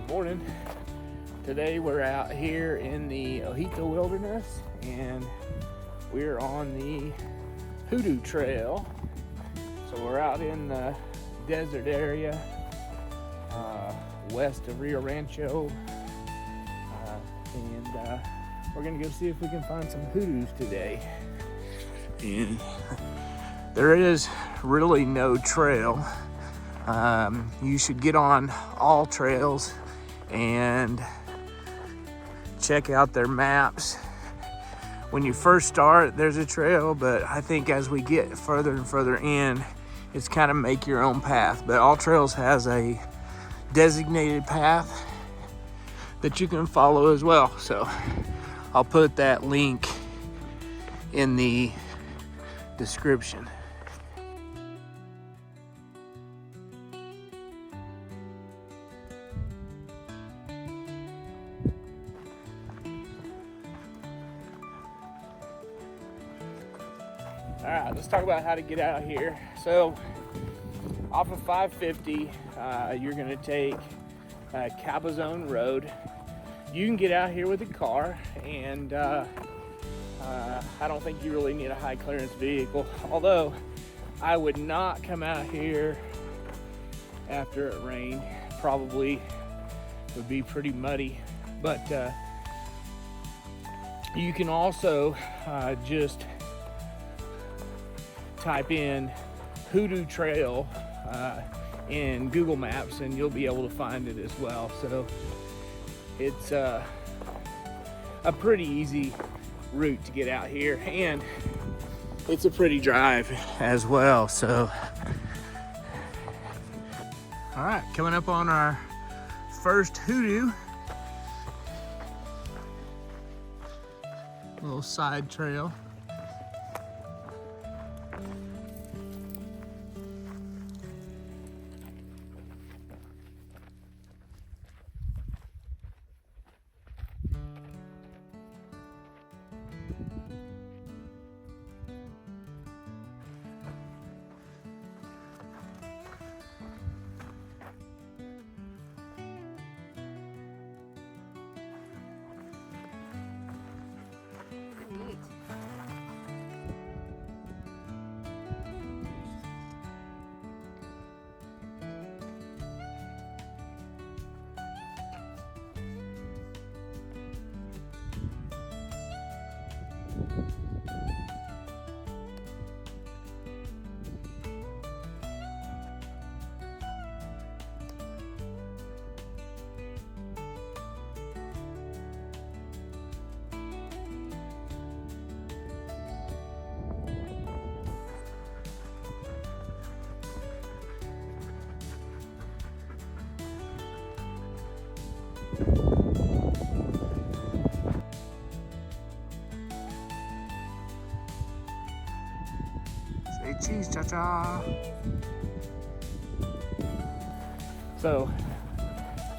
Morning. Today we're out here in the Ojito Wilderness and we're on the Hoodoo Trail. So we're out in the desert area west of Rio Rancho, and we're gonna go see if we can find some hoodoos today. And there is really no trail. You should get on AllTrails and check out their maps. When you first start, there's a trail, but I think as we get further and further in, it's kind of make your own path. But AllTrails has a designated path that you can follow as well. So I'll put that link in the description. All right, let's talk about how to get out here. So off of 550, you're gonna take Cabazon Road. You can get out here with a car, and I don't think you really need a high clearance vehicle, although I would not come out here after it rained. Probably would be pretty muddy, but you can also just type in Hoodoo Trail in Google Maps and you'll be able to find it as well. So it's a pretty easy route to get out here, and it's a pretty drive as well. So all right, coming up on our first hoodoo, little side trail. Say cheese, cha-cha. So,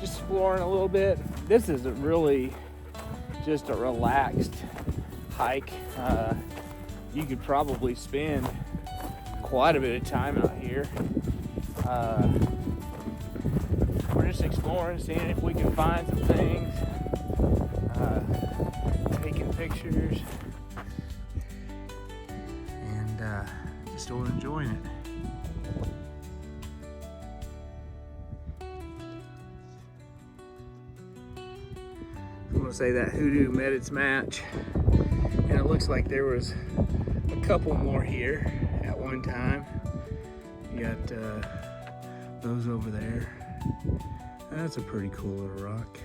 just exploring a little bit. This is really just a relaxed hike. You could probably spend quite a bit of time out here. We're just exploring, seeing if we can find some things, taking pictures, and just still enjoying it. I'm gonna say that hoodoo met its match, and it looks like there was a couple more here at one time. You got those over there. That's a pretty cool little rock.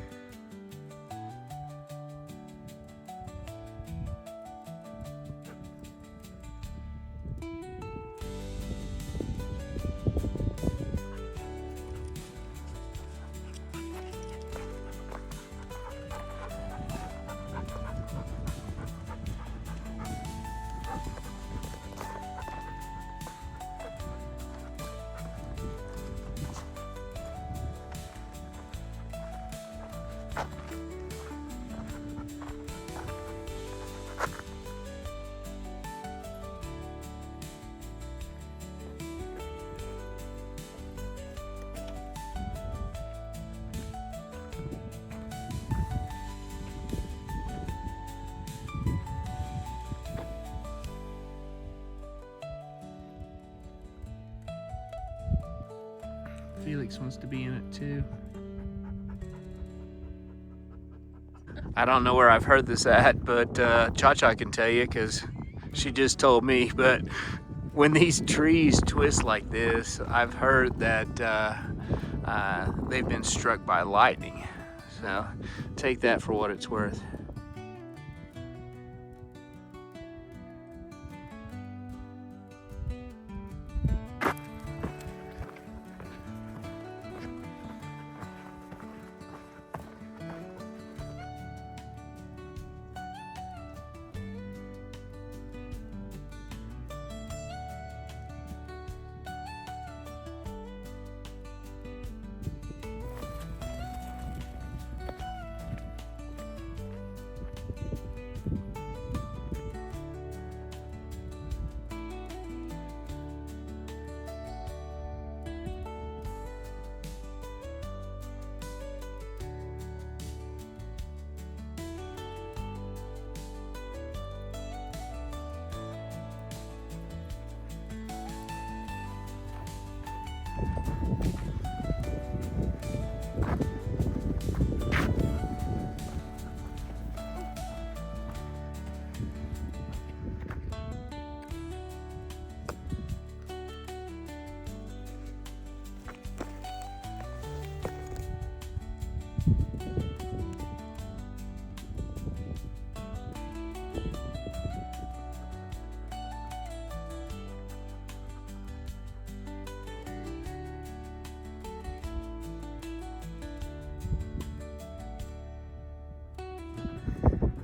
Felix wants to be in it too. I don't know where I've heard this at, but Cha-Cha can tell you because she just told me. But when these trees twist like this, I've heard that they've been struck by lightning. So take that for what it's worth.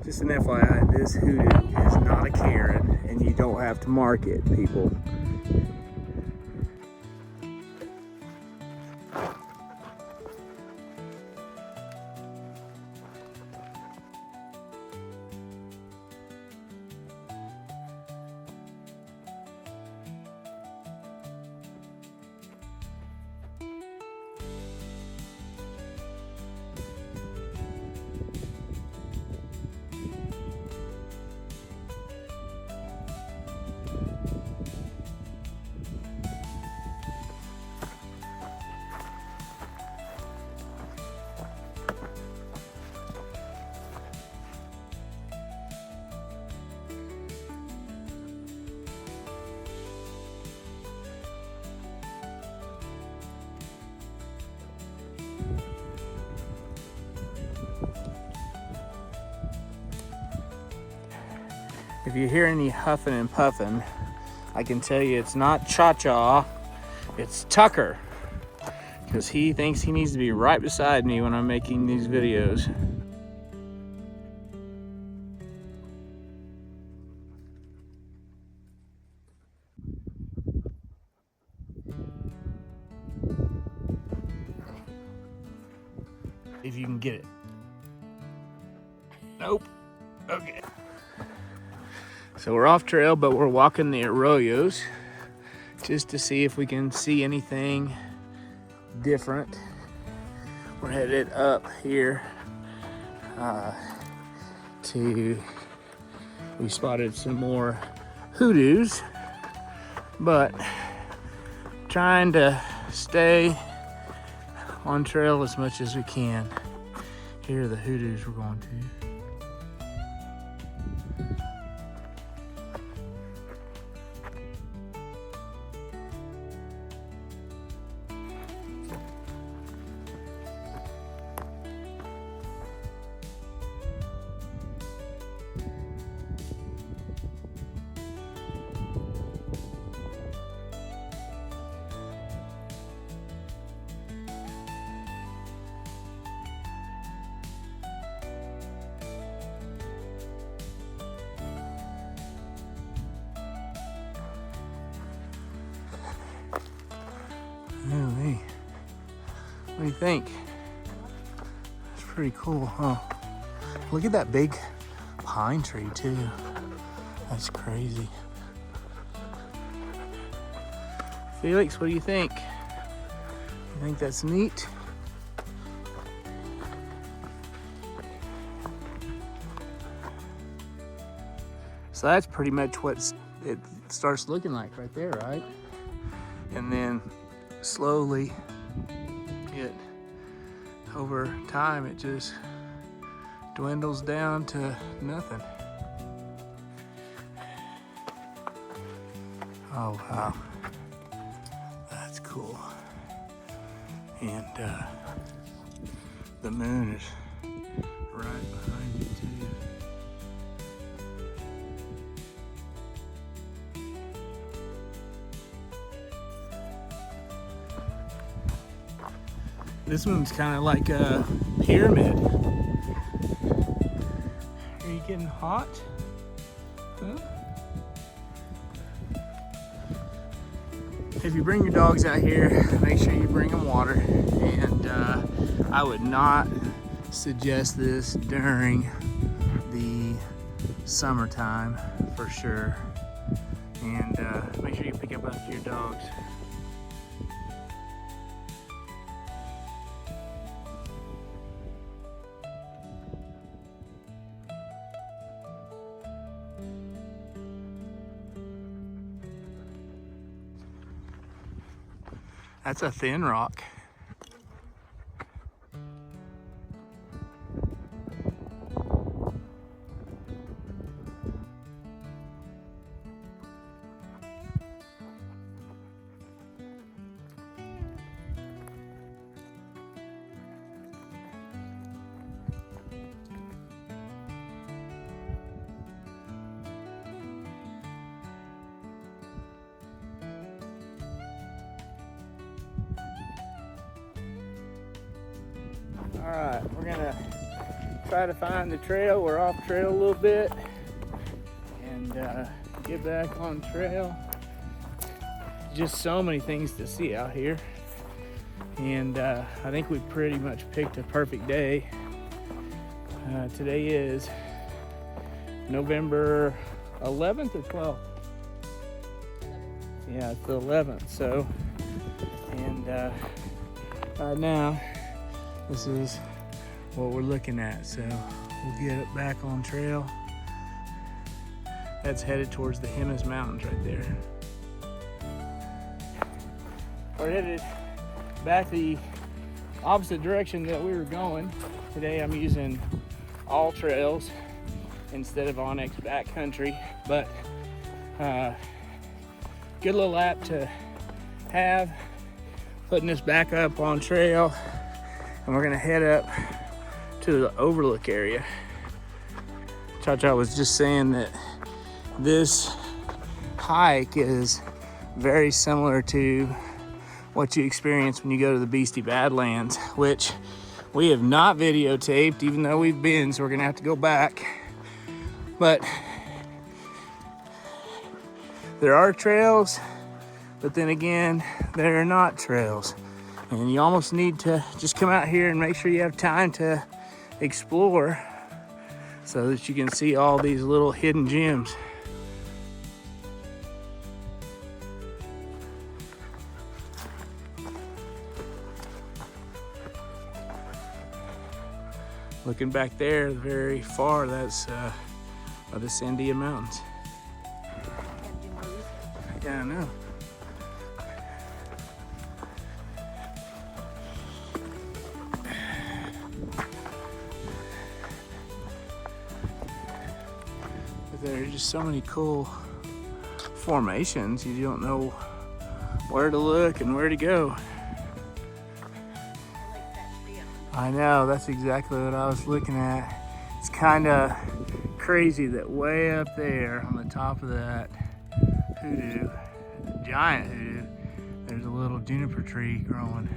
Just an FYI, this hoodoo is not a Karen, and you don't have to mark it, people. If you hear any huffing and puffing, I can tell you it's not Cha-Cha, it's Tucker. Because he thinks he needs to be right beside me when I'm making these videos. If you can get it. Nope. Okay. So we're off trail, but we're walking the arroyos just to see if we can see anything different. We're headed up here we spotted some more hoodoos, but trying to stay on trail as much as we can. Here are the hoodoos we're going to. Hey, what do you think? It's pretty cool, huh? Look at that big pine tree too. That's crazy. Felix, what do you think? You think that's neat? So that's pretty much what it starts looking like right there, right? And then slowly Yet over time it just dwindles down to nothing. Oh wow, that's cool. And the moon is right behind you too. This one's kind of like a pyramid. Are you getting hot? Huh? If you bring your dogs out here, make sure you bring them water. And I would not suggest this during the summertime for sure. And make sure you pick up after your dogs. That's a thin rock. All right, we're gonna try to find the trail. We're off trail a little bit and get back on trail. Just so many things to see out here. And I think we pretty much picked a perfect day. Today is November 11th or 12th? Yeah, it's the 11th. So, and right now, this is what we're looking at. So we'll get it back on trail. That's headed towards the Jemez Mountains right there. We're headed back the opposite direction that we were going. Today I'm using AllTrails instead of Onyx backcountry, but good little app to have, putting us back up on trail. And we're gonna head up to the overlook area. Cha-Cha was just saying that this hike is very similar to what you experience when you go to the Beastie Badlands, which we have not videotaped, even though we've been, so we're gonna have to go back. But there are trails, but then again, there are not trails. And you almost need to just come out here and make sure you have time to explore so that you can see all these little hidden gems. Looking back there, very far, that's the Sandia Mountains. Yeah, I know. There are just so many cool formations. You don't know where to look and where to go. I know, that's exactly what I was looking at. It's kind of crazy that way up there on the top of that hoodoo, giant hoodoo, there's a little juniper tree growing.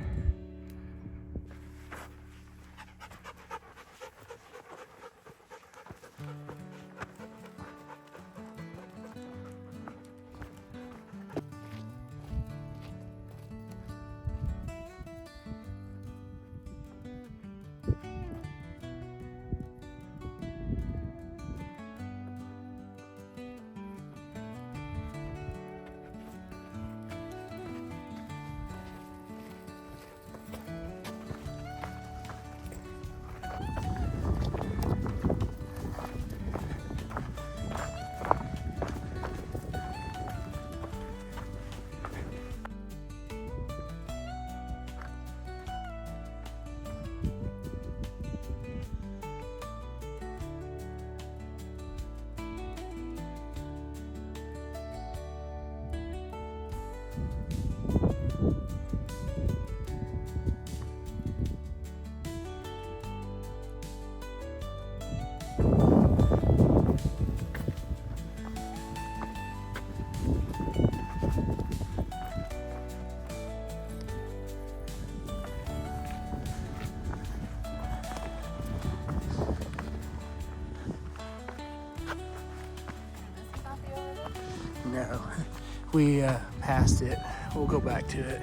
we passed it. We'll go back to it.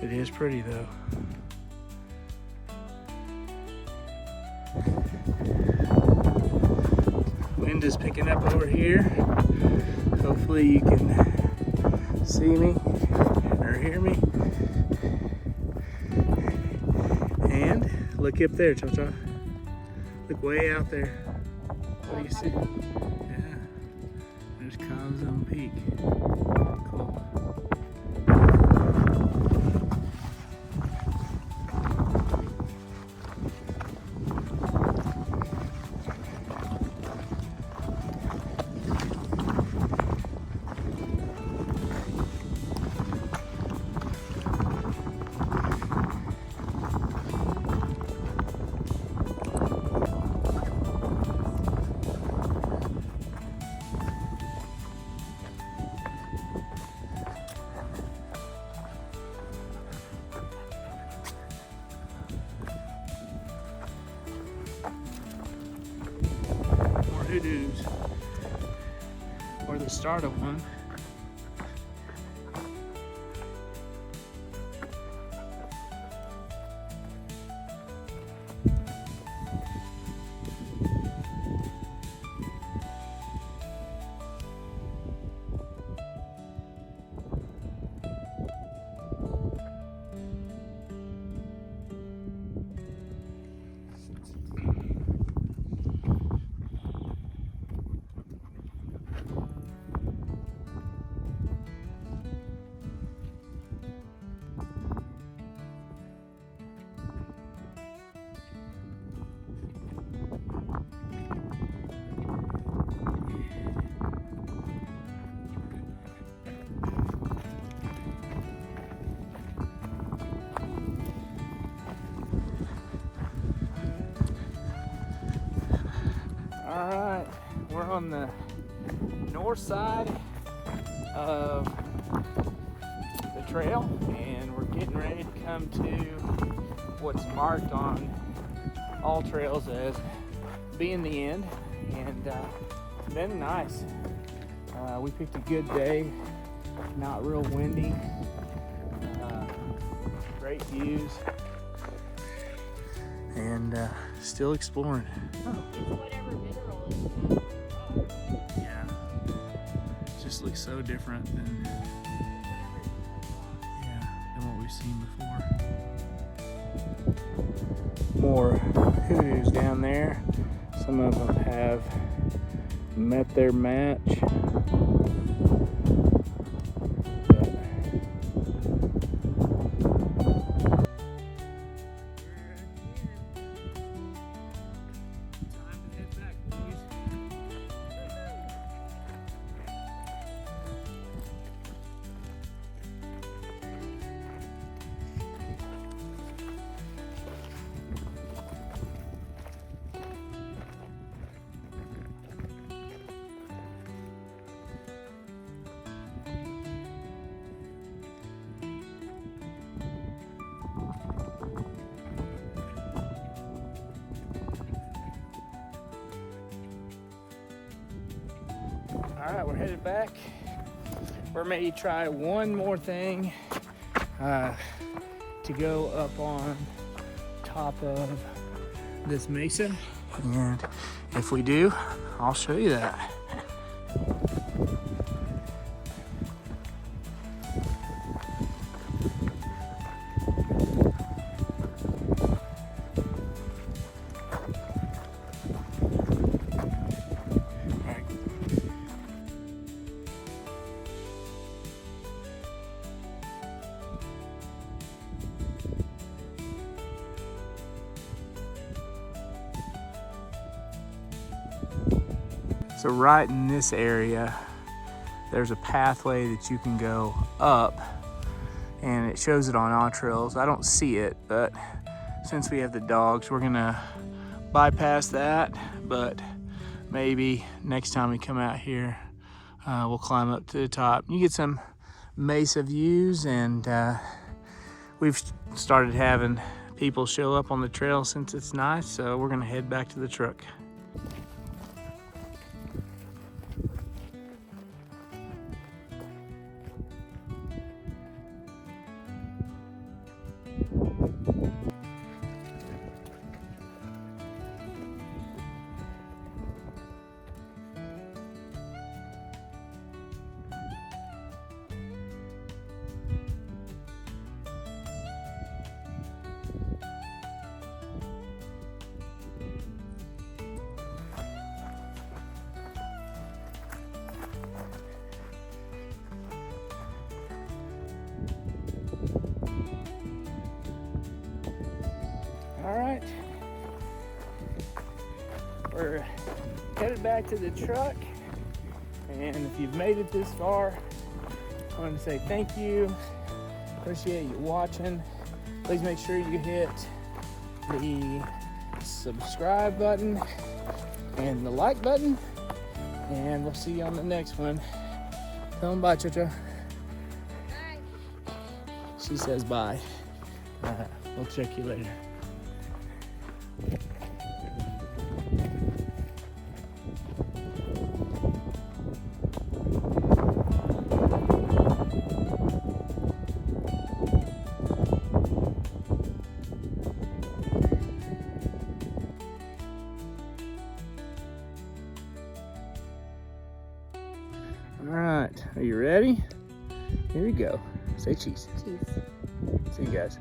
It is pretty though. Wind is picking up over here. Hopefully you can see me or hear me. And look up there, Cha-Cha. Look way out there. What do you see? Yeah, there's Calzone Peak. Cool. Hoodoos, or the start of one. Alright, we're on the north side of the trail and we're getting ready to come to what's marked on AllTrails as being the end, and it's been nice. We picked a good day, not real windy, great views, and still exploring. Yeah, it just looks so different than what we've seen before. More hoodoos down there. Some of them have met their match. All right, we're headed back. We're maybe try one more thing to go up on top of this mesa. And if we do, I'll show you that. So right in this area, there's a pathway that you can go up, and it shows it on AllTrails. I don't see it, but since we have the dogs, we're gonna bypass that, but maybe next time we come out here, we'll climb up to the top. You get some mesa views, and we've started having people show up on the trail since it's nice, so we're gonna head back to the truck. All right. We're headed back to the truck. And if you've made it this far, I want to say thank you. Appreciate you watching. Please make sure you hit the subscribe button and the like button. And we'll see you on the next one. Tell them bye, Chocho. Bye. She says bye. All right, we'll check you later. All right, are you ready? Here we go. Say cheese. Cheese. See you guys.